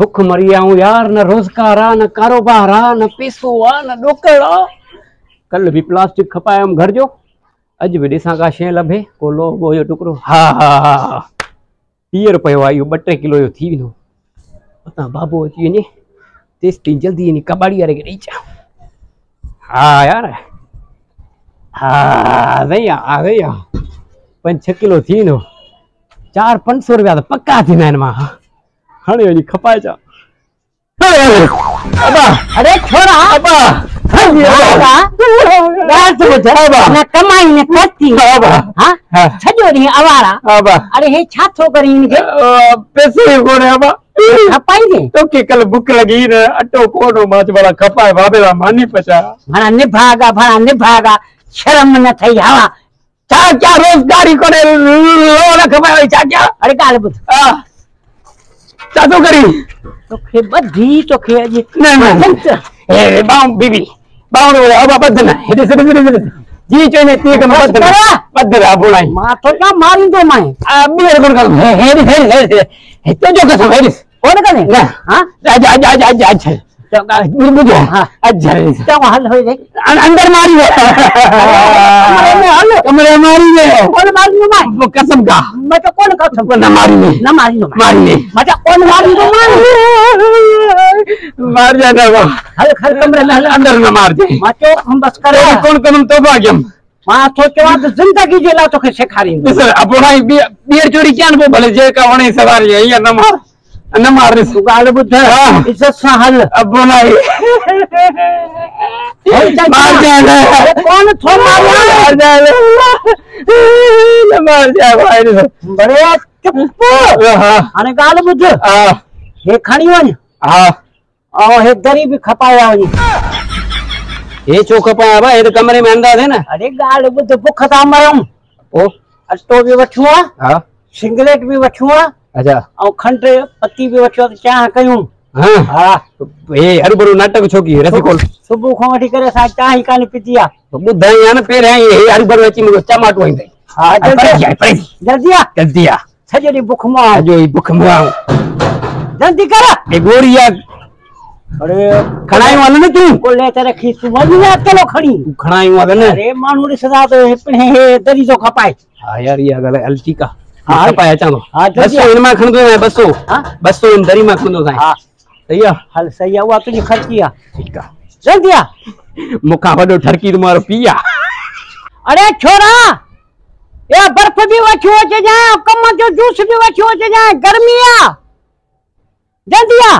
भुख मरी आऊं यार, न रोजगार आ, न कारोबार आ, न पैसो आ, न डोकर आ। कल भी प्लास्टिक खपायम घर जो, अज भी ॾिसां का शइ लभे को लोगो जो टुकड़ो। हा हा हा 30 रुपए आयो, 2-3 किलो जो थी वियो। उतां बाबू अची वञे तेसिताईं जल्दी वञी कबाड़ी वारे खे ॾेई अचां। हाँ यार, हाँ आ गई 5-6 किलो थी वेंदो। 400-500 रुपया तो पक्का थींदा आहिनि। मां हाणे वञी खपाए अचां। अबा अरे छोरा अबा न कमाई न करती हां सॼो ॾींहुं आवारा। अबा अरे हे छा थो करी इनखे? पैसे कोने अबा। खपाई दे तोखे कल भुख लगी न, अटो कोनो मां भला खपाए बाबे ला मानी पचा। भला निभागा शर्म न थई हवा। क्या रोजगारी कोने लो न खपाए क्या? अरे गाल बुध क्या तो करी तोखे बधी तोखे अॼु न ए बाऊ बीबी बाऊ रे अबा बदना हेडे से जी चोने ती के बदरा बुलाई मां तो का मारिंदो मां अबे कोन का हे तो जो कसम हेडे कोन कने हां जा बुझो अच्छा तो हल हो रे अंदर मारी कमरे मारी ने कोन मारिंदो मां कसम का मैं तो कोन कसम न मारिंदो मैं तो कोन मारिंदो मार जाना वो हल कमरे में अंदर न मार दे मां तो हम बस करे कौन कदम तो भाग्यम मां तो चवा तो जिंदगी जे ला तोखे सिखारींदो। सर अपना बियर चोरी क्या न भले जे का वणे सवारी है या न मार रे गाल बुध इज्जत से हल अब नहीं मार जाना कौन थो मार जाना न मार जा भाई बड़े चुप हाने गाल बुध हे खणी वण हां हे दरी भी खपाया वणी ये चो खपाया बा ये तो कमरे में अंदर है ना। अरे गाल बुध भुख ता मरम ओ अटो भी वठुआ हां सिगरेट भी वठुआ अच्छा और खंड पत्ती भी वठो चाह कयूं हां हां ए हर बरो नाटक छोकी रसी खोल सुबह को वठी करे सा चाह ही कानी पितिया तो बुधाई या न पेरे ये हर बरो अची मुको टमाटो आइंदे। हां जल्दी आ सजरी भुख मा जो ई भुख मा जल्दी कर ए गोरिया। अरे खणाई वाला न तू को ले ते रखी तू वनी ना अकेलो खणी खणाई वाला न। अरे मानू रे सदा तो हे दरी जो खपाए। हां यार ये गल अलची का हां पाया चालो हां बसो इनमा खणदो है बसो हां बसो इन दरी मा खणदो है। हां सही है हल सही है वा तुझी खर्ची आ ठीक है जल्दी आ मुखा वडो ठरकी तुम्हारो पिया। अरे छोरा ये बर्फ भी वठो चे जा कम जो जूस भी वठो चे जा गर्मी आ जल्दी आ।